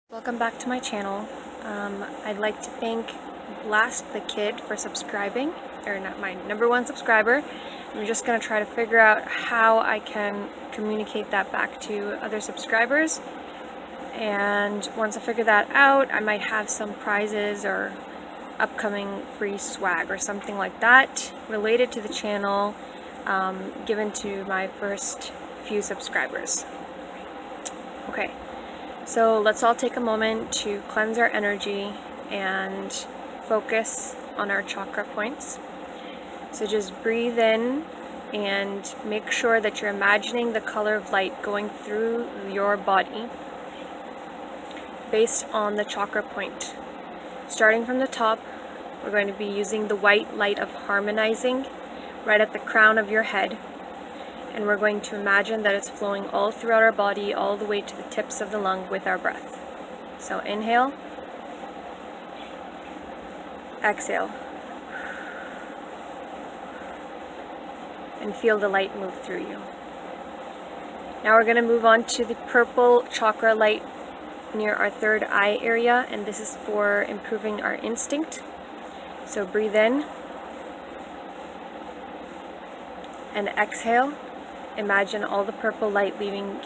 Welcome back to my channel. I'd like to thank Blast the Kid for subscribing, or not my #1 subscriber. I'm just going to try to figure out how I can communicate that back to other subscribers, and once I figure that out, I might have some prizes or upcoming free swag or something like that related to the channel, given to my first few subscribers. Okay. So let's all take a moment to cleanse our energy and focus on our chakra points. So just breathe in and make sure that you're imagining the color of light going through your body based on the chakra point. Starting from the top, we're going to be using the white light of harmonizing right at the crown of your head. And we're going to imagine that it's flowing all throughout our body, all the way to the tips of the lung with our breath. So inhale, exhale, and feel the light move through you. Now we're going to move on to the purple chakra light near our third eye area, and this is for improving our instinct. So breathe in and exhale. Imagine all the purple light leaving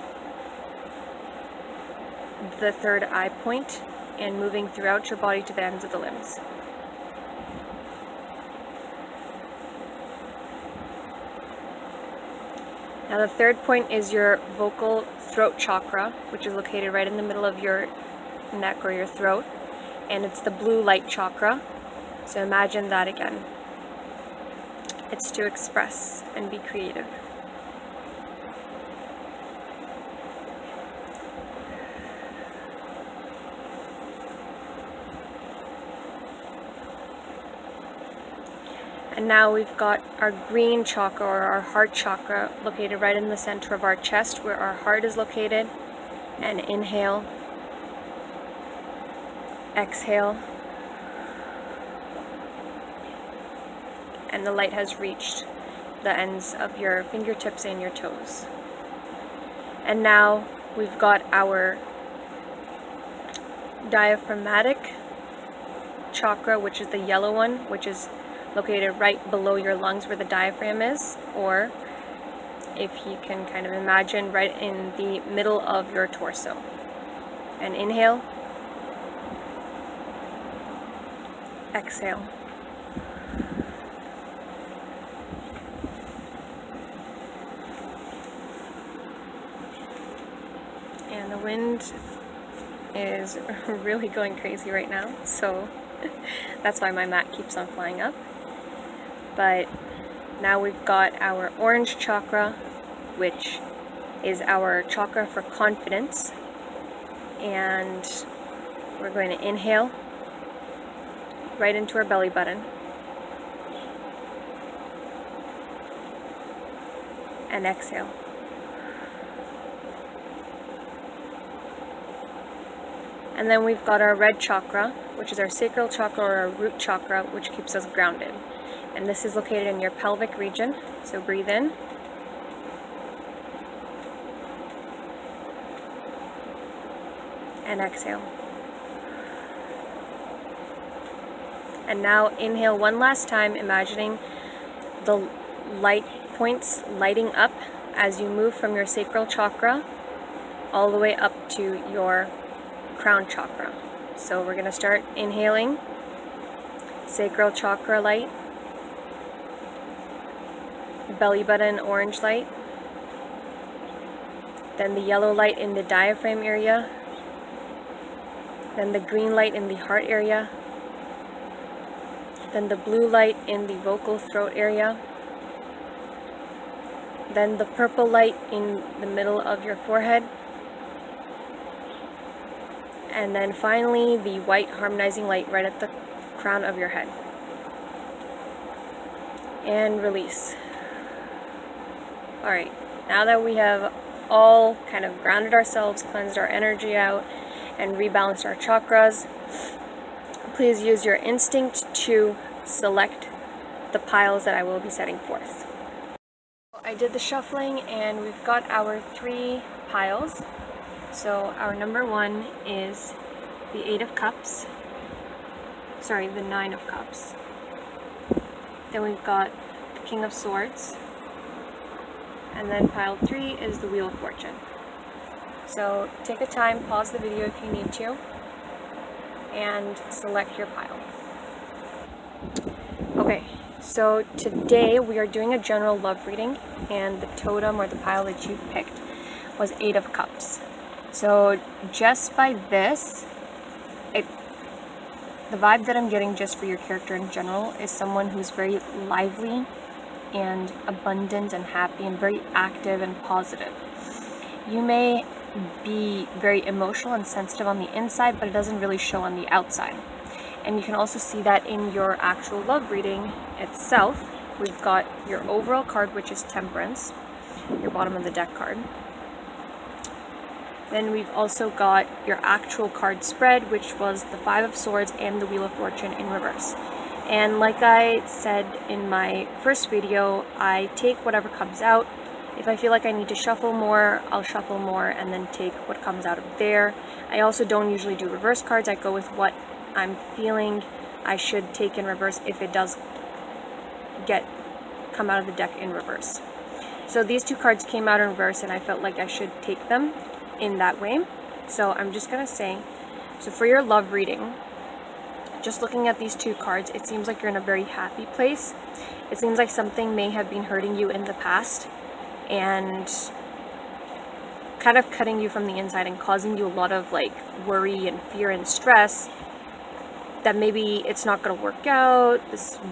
the third eye point and moving throughout your body to the ends of the limbs. Now the third point is your vocal throat chakra, which is located right in the middle of your neck or your throat, and it's the blue light chakra. So imagine that again. It's to express and be creative. And now we've got our green chakra, or our heart chakra, located right in the center of our chest where our heart is located. And inhale, exhale, and the light has reached the ends of your fingertips and your toes. And now we've got our diaphragmatic chakra, which is the yellow one, which is located right below your lungs where the diaphragm is, or if you can kind of imagine, right in the middle of your torso. And inhale, exhale, and the wind is really going crazy right now, so that's why my mat keeps on flying up. But now we've got our orange chakra, which is our chakra for confidence, and we're going to inhale right into our belly button and exhale. And then we've got our red chakra, which is our sacral chakra or our root chakra, which keeps us grounded. And this is located in your pelvic region. So breathe in. And exhale. And now inhale one last time, imagining the light points lighting up as you move from your sacral chakra all the way up to your crown chakra. So we're going to start inhaling sacral chakra light, belly button orange light, then the yellow light in the diaphragm area, then the green light in the heart area, then the blue light in the vocal throat area, then the purple light in the middle of your forehead, and then finally the white harmonizing light right at the crown of your head. And release. Alright, now that we have all kind of grounded ourselves, cleansed our energy out, and rebalanced our chakras, please use your instinct to select the piles that I will be setting forth. I did the shuffling and we've got our 3 piles. So our number 1 is the Eight of Cups, sorry, the Nine of Cups. Then we've got the King of Swords, and then pile 3 is the Wheel of Fortune. So take a time, pause the video if you need to, and select your pile. Okay, so today we are doing a general love reading, and the totem or the pile that you've picked was Eight of Cups. So just by this, the vibe that I'm getting just for your character in general is someone who's very lively and abundant and happy and very active and positive. You may be very emotional and sensitive on the inside, but it doesn't really show on the outside. And you can also see that in your actual love reading itself. We've got your overall card, which is Temperance, your bottom of the deck card. Then we've also got your actual card spread, which was the Five of Swords and the Wheel of Fortune in reverse. And like I said in my first video, I take whatever comes out. If I feel like I need to shuffle more, I'll shuffle more and then take what comes out of there. I also don't usually do reverse cards. I go with what I'm feeling I should take in reverse if it does come out of the deck in reverse. So these two cards came out in reverse and I felt like I should take them in that way. So I'm just gonna say, so for your love reading, just looking at these two cards, it seems like you're in a very happy place. It seems like something may have been hurting you in the past and kind of cutting you from the inside and causing you a lot of like worry and fear and stress that maybe it's not going to work out.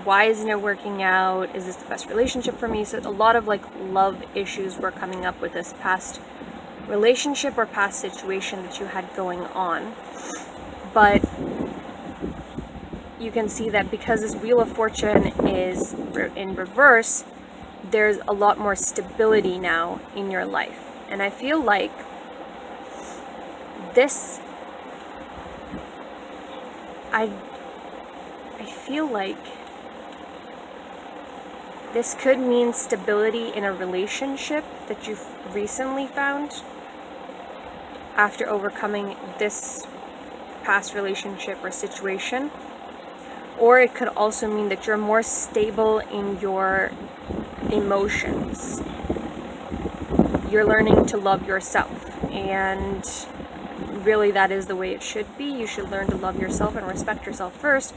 Why isn't it working out? Is this the best relationship for me? So a lot of like love issues were coming up with this past relationship or past situation that you had going on. But you can see that because this Wheel of Fortune is in reverse, there's a lot more stability now in your life. And I feel like this, I feel like this could mean stability in a relationship that you've recently found after overcoming this past relationship or situation. Or it could also mean that you're more stable in your emotions. You're learning to love yourself, and really that is the way it should be. You should learn to love yourself and respect yourself first,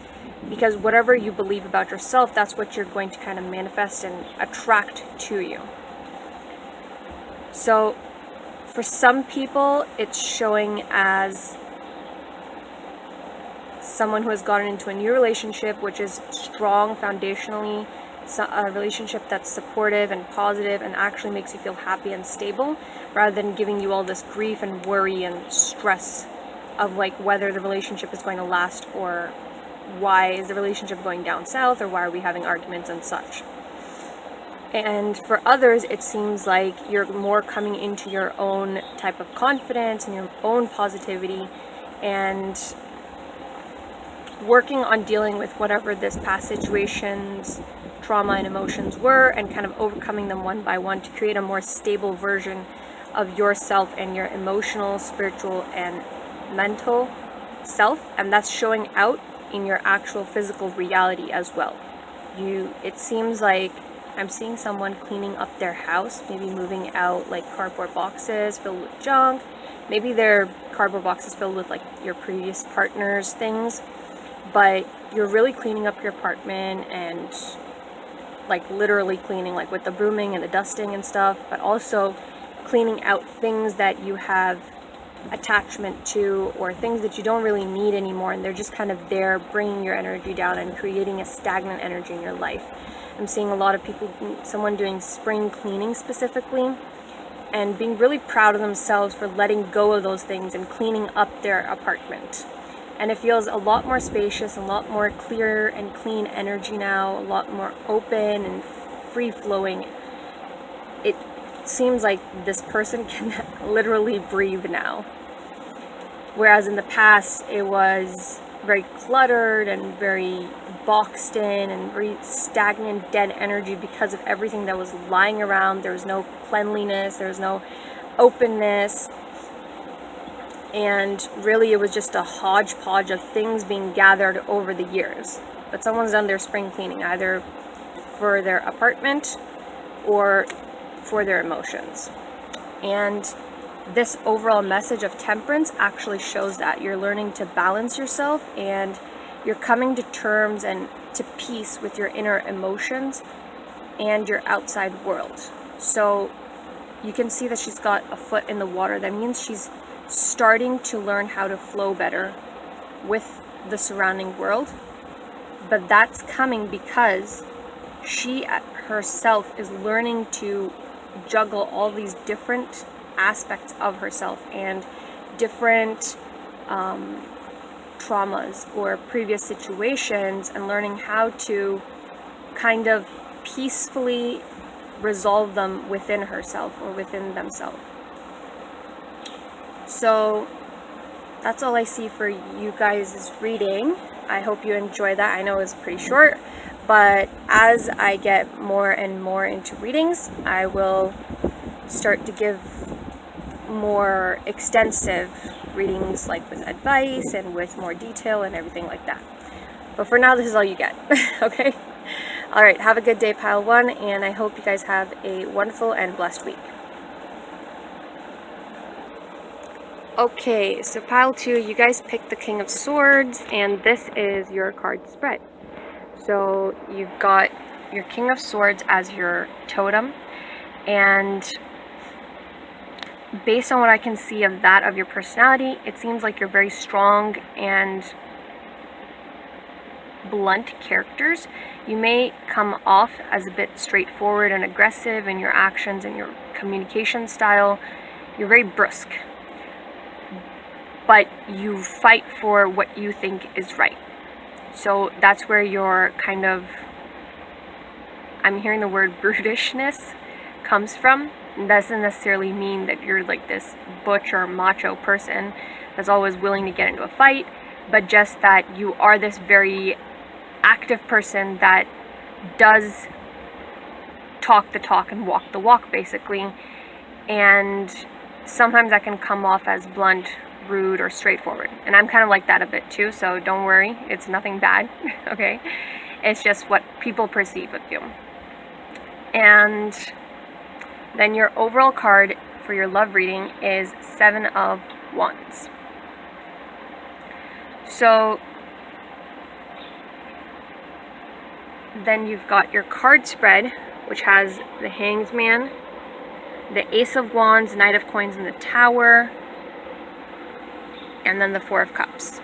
because whatever you believe about yourself, that's what you're going to kind of manifest and attract to you. So for some people, it's showing as someone who has gotten into a new relationship, which is strong foundationally, a relationship that's supportive and positive and actually makes you feel happy and stable, rather than giving you all this grief and worry and stress of like whether the relationship is going to last, or why is the relationship going down south, or why are we having arguments and such. And for others, it seems like you're more coming into your own type of confidence and your own positivity and working on dealing with whatever this past situations, trauma and emotions were, and kind of overcoming them one by one to create a more stable version of yourself and your emotional, spiritual, and mental self. And that's showing out in your actual physical reality as well. It seems like I'm seeing someone cleaning up their house, maybe moving out like cardboard boxes filled with junk. Maybe they're cardboard boxes filled with like your previous partner's things, but you're really cleaning up your apartment and like literally cleaning, like with the brooming and the dusting and stuff, but also cleaning out things that you have attachment to or things that you don't really need anymore, and they're just kind of there bringing your energy down and creating a stagnant energy in your life. I'm seeing a lot of people, someone doing spring cleaning specifically, and being really proud of themselves for letting go of those things and cleaning up their apartment. And it feels a lot more spacious, a lot more clear and clean energy now, a lot more open and free-flowing. It seems like this person can literally breathe now. Whereas in the past, it was very cluttered and very boxed in and very stagnant, dead energy because of everything that was lying around. There was no cleanliness, there was no openness. and really it was just a hodgepodge of things being gathered over the years. But someone's done their spring cleaning, either for their apartment or for their emotions. And this overall message of temperance actually shows that you're learning to balance yourself, and you're coming to terms and to peace with your inner emotions and your outside world. So you can see that she's got a foot in the water. That means she's starting to learn how to flow better with the surrounding world. But that's coming because she herself is learning to juggle all these different aspects of herself and different traumas or previous situations, and learning how to kind of peacefully resolve them within herself or within themselves. So that's all I see for you guys' reading. I hope you enjoy that. I know it's pretty short, but as I get more and more into readings, I will start to give more extensive readings, like with advice and with more detail and everything like that. But for now, this is all you get. Okay? Alright, have a good day, Pile 1, and I hope you guys have a wonderful and blessed week. Okay, so Pile 2, you guys picked the King of Swords, and this is your card spread. So you've got your King of Swords as your totem, and based on what I can see of that of your personality, it seems like you're very strong and blunt characters. You may come off as a bit straightforward and aggressive in your actions and your communication style. You're very brusque, but you fight for what you think is right. So that's where your kind of, I'm hearing the word brutishness comes from. It doesn't necessarily mean that you're like this butch or macho person that's always willing to get into a fight, but just that you are this very active person that does talk the talk and walk the walk, basically. And sometimes that can come off as blunt, rude, or straightforward. And I'm kind of like that a bit too, so don't worry, it's nothing bad. Okay? It's just what people perceive of you. And then your overall card for your love reading is 7 of Wands. So then you've got your card spread, which has the Hanged Man, the Ace of Wands, Knight of Coins, and the Tower, and then the Four of Cups.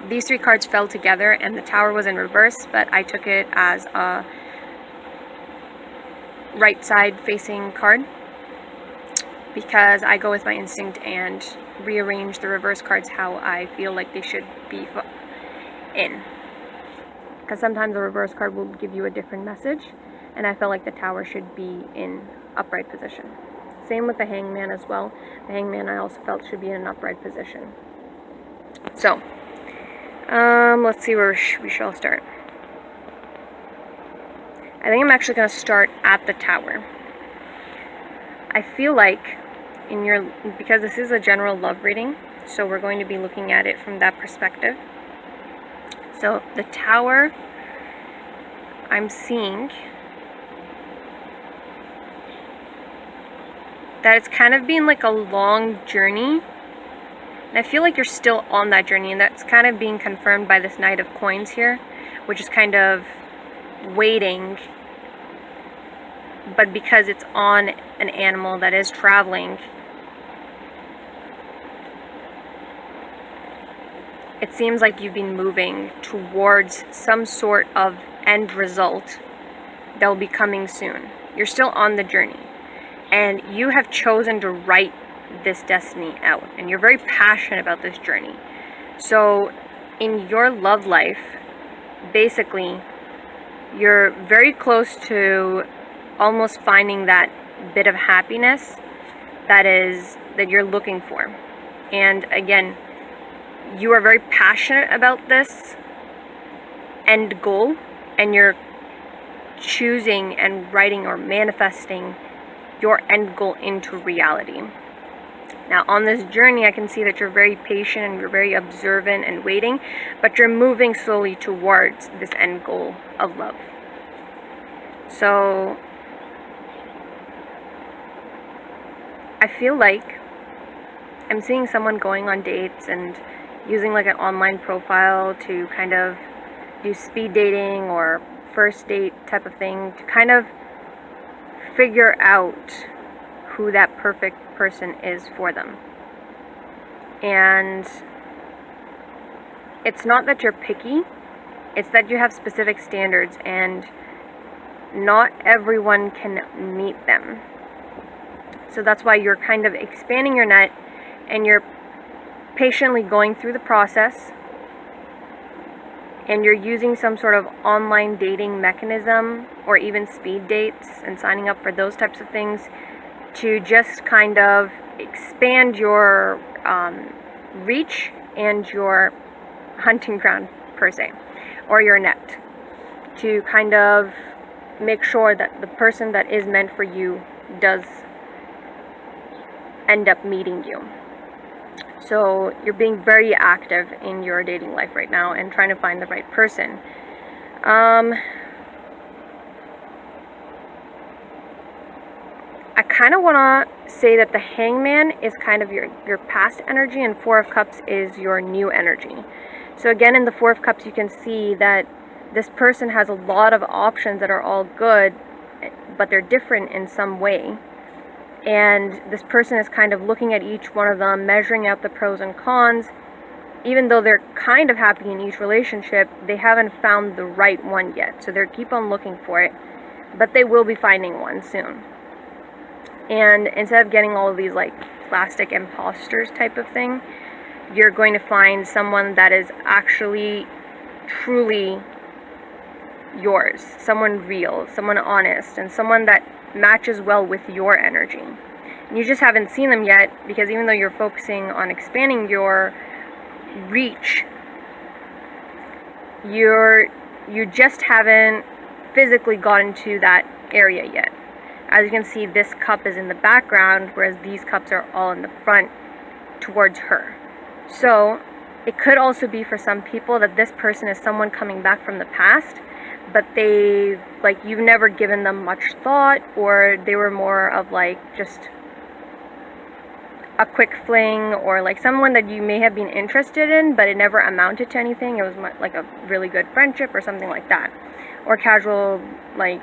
These 3 cards fell together, and the Tower was in reverse, but I took it as a right side facing card because I go with my instinct and rearrange the reverse cards how I feel like they should be in. Because sometimes a reverse card will give you a different message, and I felt like the Tower should be in upright position. Same with the Hangman as well. The Hangman I also felt should be in an upright position. So, let's see where we shall start. I think I'm actually going to start at the Tower. I feel like because this is a general love reading, so we're going to be looking at it from that perspective. So the Tower, I'm seeing that it's kind of been like a long journey, and I feel like you're still on that journey, and that's kind of being confirmed by this Knight of Coins here, which is kind of waiting, but because it's on an animal that is traveling, it seems like you've been moving towards some sort of end result that will be coming soon. You're still on the journey, and you have chosen to write this destiny out, and you're very passionate about this journey. So in your love life, basically, you're very close to almost finding that bit of happiness that you're looking for. And again, you are very passionate about this end goal, and you're choosing and writing or manifesting your end goal into reality. Now, on this journey, I can see that you're very patient and you're very observant and waiting, but you're moving slowly towards this end goal of love. So, I feel like I'm seeing someone going on dates and using like an online profile to kind of do speed dating or first date type of thing to kind of figure out who that perfect person is for them. And it's not that you're picky, it's that you have specific standards and not everyone can meet them. So that's why you're kind of expanding your net and you're patiently going through the process, and you're using some sort of online dating mechanism or even speed dates and signing up for those types of things to just kind of expand your reach and your hunting ground per se, or your net, to kind of make sure that the person that is meant for you does end up meeting you. So you're being very active in your dating life right now and trying to find the right person. I kind of want to say that the Hangman is kind of your past energy, and Four of Cups is your new energy. So again, in the Four of Cups, you can see that this person has a lot of options that are all good, but they're different in some way. And this person is kind of looking at each one of them, measuring out the pros and cons. Even though they're kind of happy in each relationship, they haven't found the right one yet. So they keep on looking for it, but they will be finding one soon. And instead of getting all of these like plastic imposters type of thing, you're going to find someone that is actually truly yours, someone real, someone honest, and someone that matches well with your energy. And you just haven't seen them yet, because even though you're focusing on expanding your reach, you just haven't physically gotten to that area yet. As you can see, this cup is in the background, whereas these cups are all in the front towards her. So it could also be for some people that this person is someone coming back from the past, but you've never given them much thought, or they were more of like just a quick fling, or like someone that you may have been interested in, but it never amounted to anything. It was like a really good friendship or something like that, or casual, like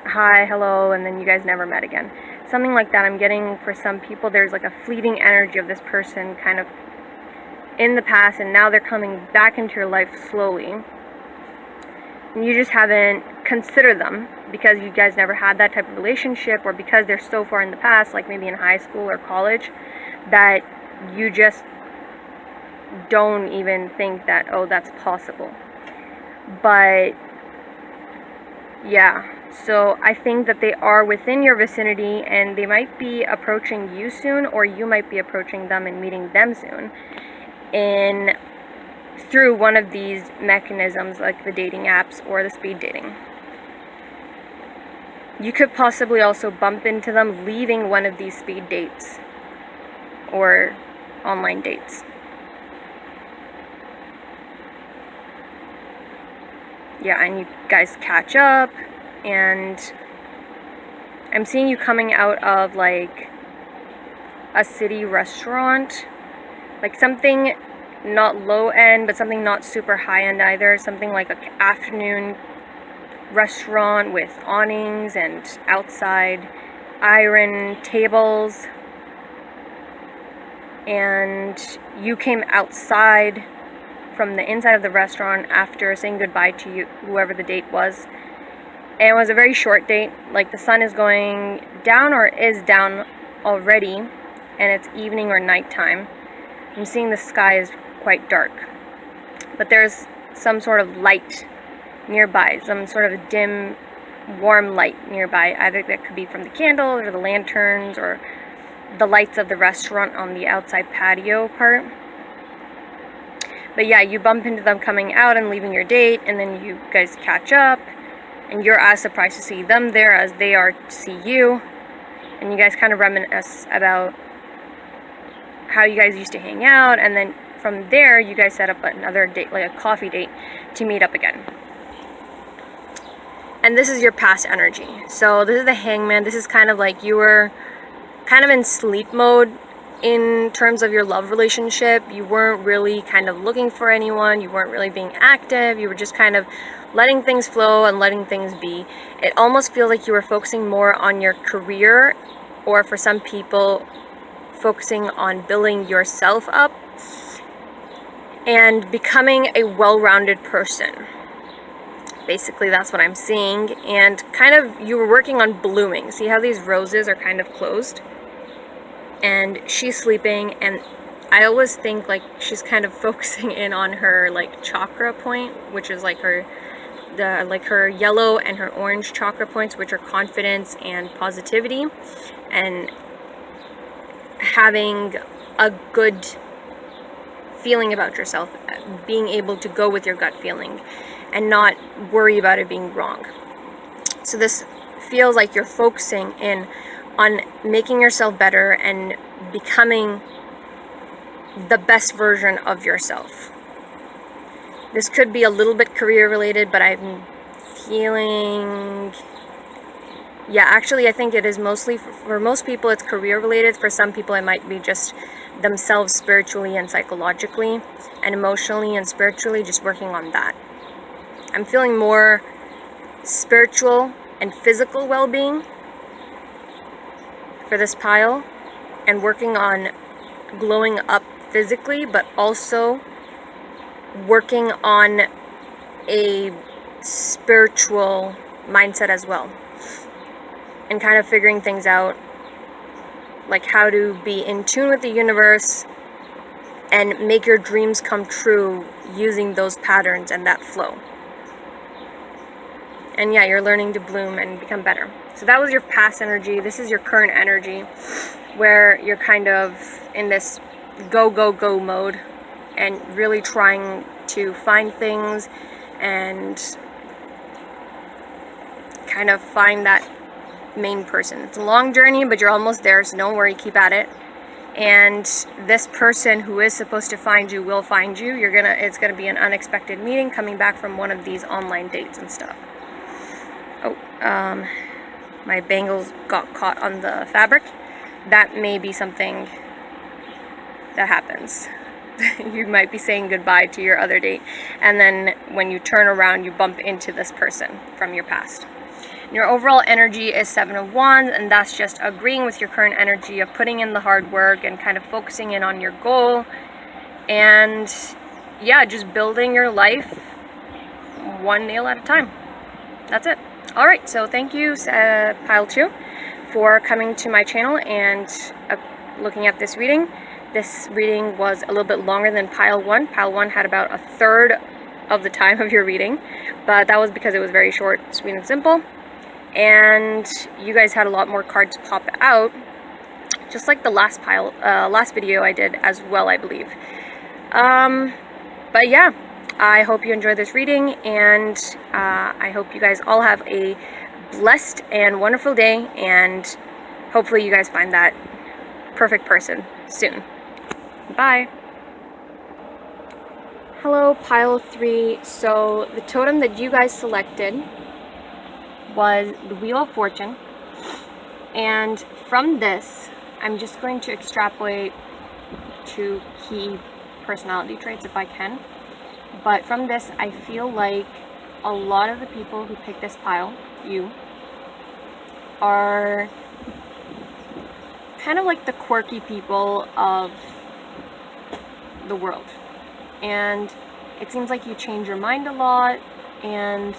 hi, hello, and then you guys never met again. Something like that I'm getting for some people. There's like a fleeting energy of this person kind of in the past, and now they're coming back into your life slowly. And you just haven't considered them because you guys never had that type of relationship, or because they're so far in the past, like maybe in high school or college, that you just don't even think that, oh, that's possible. But yeah, so I think that they are within your vicinity, and they might be approaching you soon, or you might be approaching them and meeting them soon through one of these mechanisms, like the dating apps or the speed dating. You could possibly also bump into them leaving one of these speed dates or online dates. Yeah, and you guys catch up, and I'm seeing you coming out of like a city restaurant, like something not low end, but something not super high end either. Something like an afternoon restaurant with awnings and outside iron tables. And you came outside from the inside of the restaurant after saying goodbye to you, whoever the date was. And it was a very short date. Like the sun is going down, or is down already, and it's evening or nighttime. I'm seeing the sky is quite dark, but there's some sort of light nearby, some sort of dim, warm light nearby. Either that could be from the candles or the lanterns or the lights of the restaurant on the outside patio part. But yeah, you bump into them coming out and leaving your date, and then you guys catch up, and you're as surprised to see them there as they are to see you, and you guys kind of reminisce about how you guys used to hang out, and then from there you guys set up another date, like a coffee date, to meet up again. And this is your past energy. So this is the Hangman. This is kind of like you were kind of in sleep mode in terms of your love relationship. You weren't really kind of looking for anyone. You weren't really being active. You were just kind of letting things flow and letting things be. It almost feels like you were focusing more on your career, or for some people, focusing on building yourself up and becoming a well-rounded person. Basically, that's what I'm seeing. And kind of, you were working on blooming. See how these roses are kind of closed? And she's sleeping, and I always think like she's kind of focusing in on her like chakra point, which is like her yellow and her orange chakra points, which are confidence and positivity, and having a good feeling about yourself, being able to go with your gut feeling and not worry about it being wrong. So this feels like you're focusing in on making yourself better and becoming the best version of yourself. This could be a little bit career related, but I'm feeling, yeah, actually I think it is mostly, for most people it's career related. For some people it might be just themselves spiritually and psychologically and emotionally and spiritually, just working on that. I'm feeling more spiritual and physical well-being for this pile, and working on glowing up physically, but also working on a spiritual mindset as well, and kind of figuring things out, like how to be in tune with the universe and make your dreams come true using those patterns and that flow. And yeah, you're learning to bloom and become better. So that was your past energy. This is your current energy, where you're kind of in this go, go, go mode and really trying to find things and kind of find that main person. It's a long journey, but you're almost there, so don't worry, keep at it. And this person who is supposed to find you will find you. It's gonna be an unexpected meeting, coming back from one of these online dates and stuff. Oh, my bangles got caught on the fabric. That may be something that happens. You might be saying goodbye to your other date, and then when you turn around, you bump into this person from your past. Your overall energy is 7 of Wands, and that's just agreeing with your current energy of putting in the hard work and kind of focusing in on your goal, and yeah, just building your life one nail at a time. That's it. All right, so thank you, Pile 2, for coming to my channel and looking at this reading. This reading was a little bit longer than Pile 1. Pile 1 had about a third of the time of your reading, but that was because it was very short, sweet, and simple. And you guys had a lot more cards pop out, just like the last video I did as well, I believe. But yeah, I hope you enjoyed this reading, and I hope you guys all have a blessed and wonderful day, and hopefully you guys find that perfect person soon. Bye. Hello, Pile 3. So the totem that you guys selected was the Wheel of Fortune, and from this I'm just going to extrapolate 2 key personality traits if I can. But from this, I feel like a lot of the people who pick this pile, you, are kind of like the quirky people of the world. And it seems like you change your mind a lot, and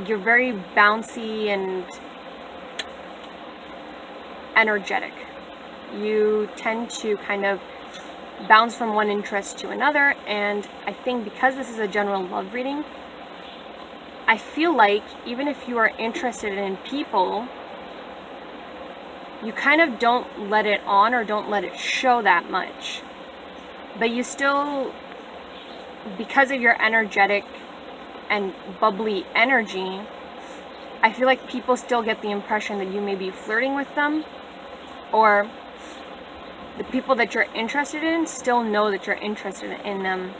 you're very bouncy and energetic. You tend to kind of bounce from one interest to another, and I think because this is a general love reading, I feel like even if you are interested in people, you kind of don't let it on or don't let it show that much, but you still, because of your energetic and bubbly energy, I feel like people still get the impression that you may be flirting with them, or the people that you're interested in still know that you're interested in them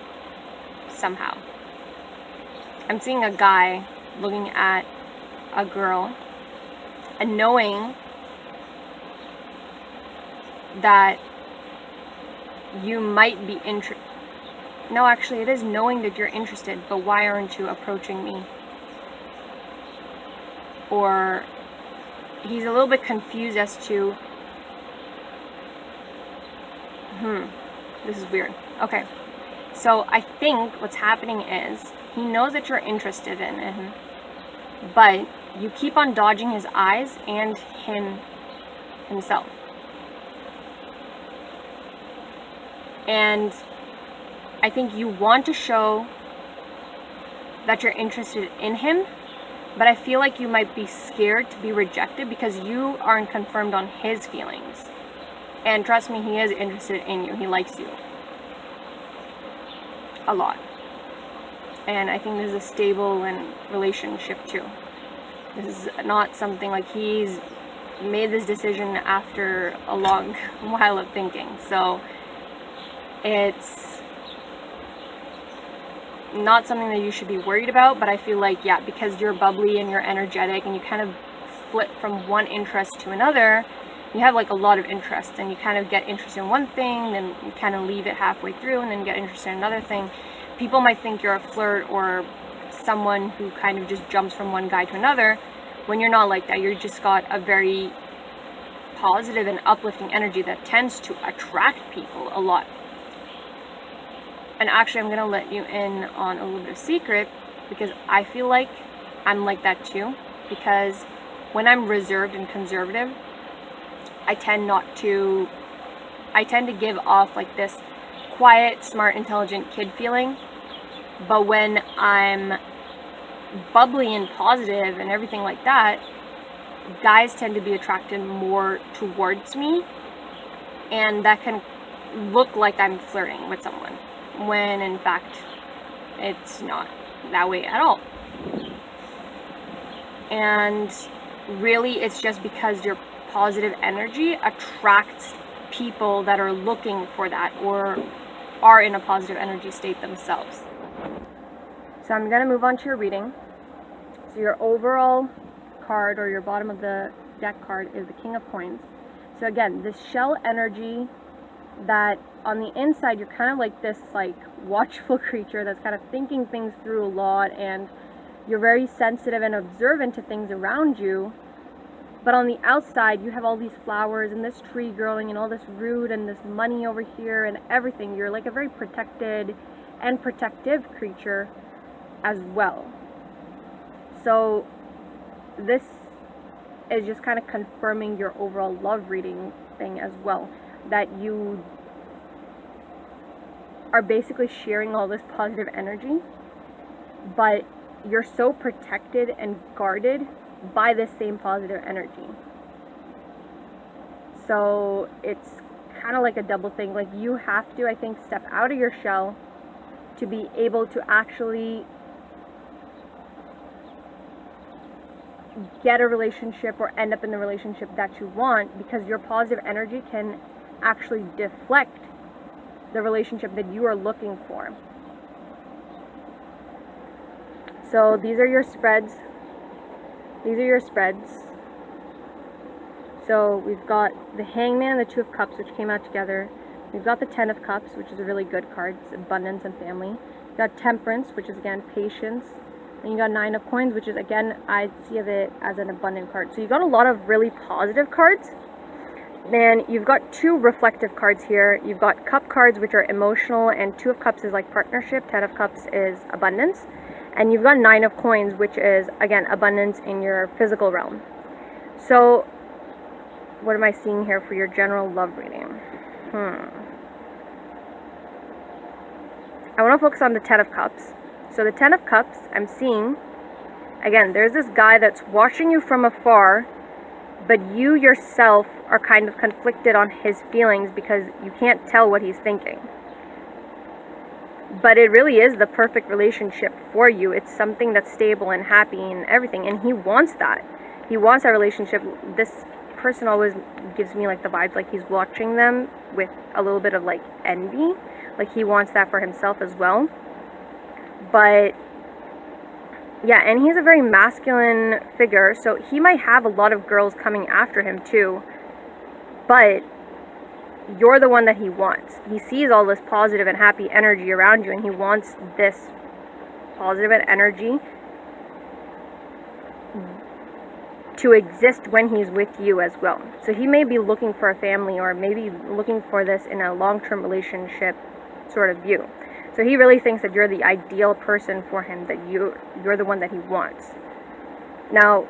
somehow. I'm seeing a guy looking at a girl and knowing that you might be interested. No, actually, it is knowing that you're interested, but why aren't you approaching me? Or he's a little bit confused as to, this is weird. Okay, so I think what's happening is he knows that you're interested in him, but you keep on dodging his eyes and himself. And I think you want to show that you're interested in him, but I feel like you might be scared to be rejected because you aren't confirmed on his feelings. And trust me, he is interested in you. He likes you a lot. And I think this is a stable relationship too. This is not something like he's made this decision after a long while of thinking. So it's not something that you should be worried about, but I feel like, yeah, because you're bubbly and you're energetic and you kind of flip from one interest to another, you have like a lot of interests and you kind of get interested in one thing, then you kind of leave it halfway through and then get interested in another thing. People might think you're a flirt or someone who kind of just jumps from one guy to another, when you're not like that. You're just got a very positive and uplifting energy that tends to attract people a lot. And actually, I'm going to let you in on a little bit of secret, because I feel like I'm like that too. Because when I'm reserved and conservative, I tend to give off like this quiet, smart, intelligent kid feeling. But when I'm bubbly and positive and everything like that, guys tend to be attracted more towards me. And that can look like I'm flirting with someone, when in fact it's not that way at all. And really it's just because your positive energy attracts people that are looking for that or are in a positive energy state themselves. So I'm going to move on to your reading. So your overall card, or your bottom of the deck card, is the King of Coins. So again, this shell energy, that on the inside you're kind of like this like watchful creature that's kind of thinking things through a lot, and you're very sensitive and observant to things around you. But on the outside you have all these flowers and this tree growing and all this root and this money over here and everything. You're like a very protected and protective creature as well. So this is just kind of confirming your overall love reading thing as well, that you are basically sharing all this positive energy, but you're so protected and guarded by this same positive energy. So it's kind of like a double thing. Like, you have to, I think, step out of your shell to be able to actually get a relationship or end up in the relationship that you want, because your positive energy can actually deflect the relationship that you are looking for. So these are your spreads. These are your spreads. So we've got the Hangman and the Two of Cups, which came out together. We've got the Ten of Cups, which is a really good card. It's abundance and family. We've got Temperance, which is again patience. And you got Nine of Coins, which is again, I see it as an abundant card. So you got a lot of really positive cards. Then you've got two reflective cards here. You've got Cup cards, which are emotional, and Two of Cups is like partnership. Ten of Cups is abundance. And you've got Nine of Coins, which is, again, abundance in your physical realm. So, what am I seeing here for your general love reading? I want to focus on the Ten of Cups. So the Ten of Cups, I'm seeing, again, there's this guy that's watching you from afar, but you yourself are kind of conflicted on his feelings because you can't tell what he's thinking. But it really is the perfect relationship for you. It's something that's stable and happy and everything, and he wants that. He wants that relationship. This person always gives me like the vibes like he's watching them with a little bit of like envy, like he wants that for himself as well. But yeah, and he's a very masculine figure, so he might have a lot of girls coming after him too, but you're the one that he wants. He sees all this positive and happy energy around you, and he wants this positive energy to exist when he's with you as well. So he may be looking for a family, or maybe looking for this in a long-term relationship sort of view. So he really thinks that you're the ideal person for him, that you're the one that he wants. Now,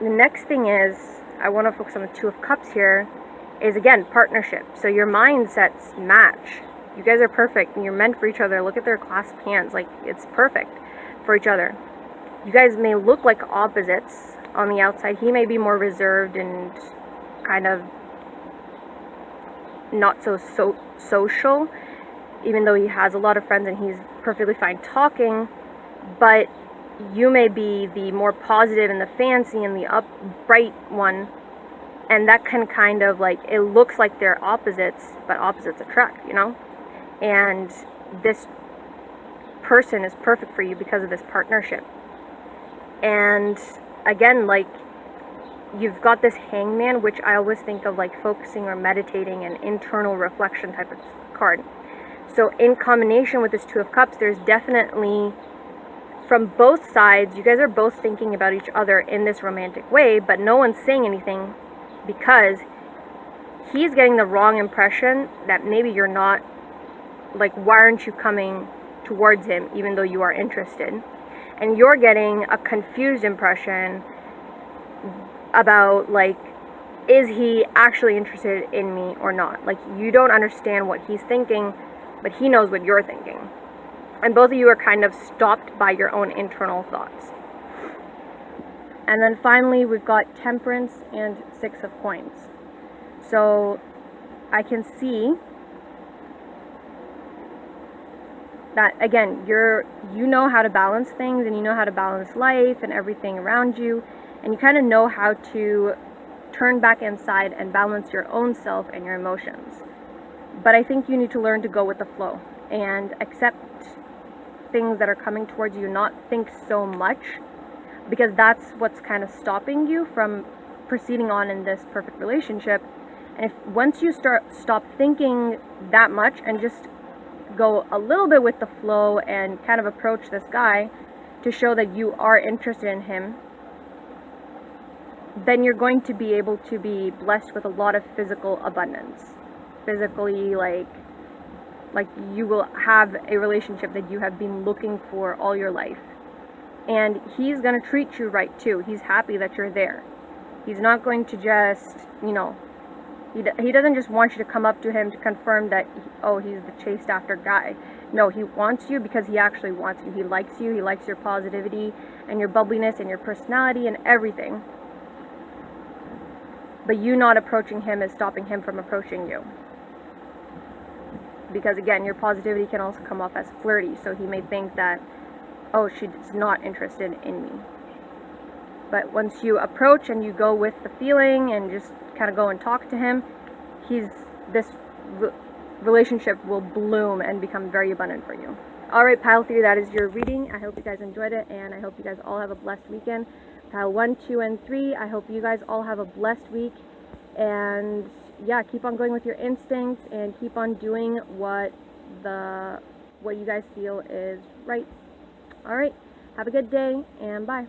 the next thing is, I want to focus on the Two of Cups here, is again, partnership. So your mindsets match. You guys are perfect, and you're meant for each other. Look at their clasped hands, like it's perfect for each other. You guys may look like opposites on the outside. He may be more reserved and kind of not so social, even though he has a lot of friends and he's perfectly fine talking, but you may be the more positive and the fancy and the upright one, and that can kind of like, it looks like they're opposites, but opposites attract, you know? And this person is perfect for you because of this partnership. And again, like, you've got this Hangman, which I always think of like focusing or meditating and internal reflection type of card. So in combination with this Two of Cups, there's definitely, from both sides, you guys are both thinking about each other in this romantic way, but no one's saying anything because he's getting the wrong impression that maybe you're not, like, why aren't you coming towards him even though you are interested? And you're getting a confused impression about, like, is he actually interested in me or not? Like, you don't understand what he's thinking, but he knows what you're thinking. And both of you are kind of stopped by your own internal thoughts. And then finally, we've got Temperance and Six of Coins. So I can see that, again, you know how to balance things, and you know how to balance life and everything around you, and you kind of know how to turn back inside and balance your own self and your emotions. But I think you need to learn to go with the flow and accept things that are coming towards you, not think so much, because that's what's kind of stopping you from proceeding on in this perfect relationship. And if once you stop thinking that much and just go a little bit with the flow and kind of approach this guy to show that you are interested in him, then you're going to be able to be blessed with a lot of physical abundance. Physically, like you will have a relationship that you have been looking for all your life. And he's going to treat you right too. He's happy that you're there. He's not going to just, you know, he doesn't just want you to come up to him to confirm that, oh, he's the chased after guy. No, he wants you because he actually wants you. He likes you. He likes your positivity and your bubbliness and your personality and everything. But you not approaching him is stopping him from approaching you. Because again, your positivity can also come off as flirty. So he may think that, oh, she's not interested in me. But once you approach and you go with the feeling and just kind of go and talk to him, this relationship will bloom and become very abundant for you. Alright, pile 3, that is your reading. I hope you guys enjoyed it, and I hope you guys all have a blessed weekend. Pile 1, 2, and 3, I hope you guys all have a blessed week. And yeah, keep on going with your instincts and keep on doing what you guys feel is right. Alright, have a good day, and bye.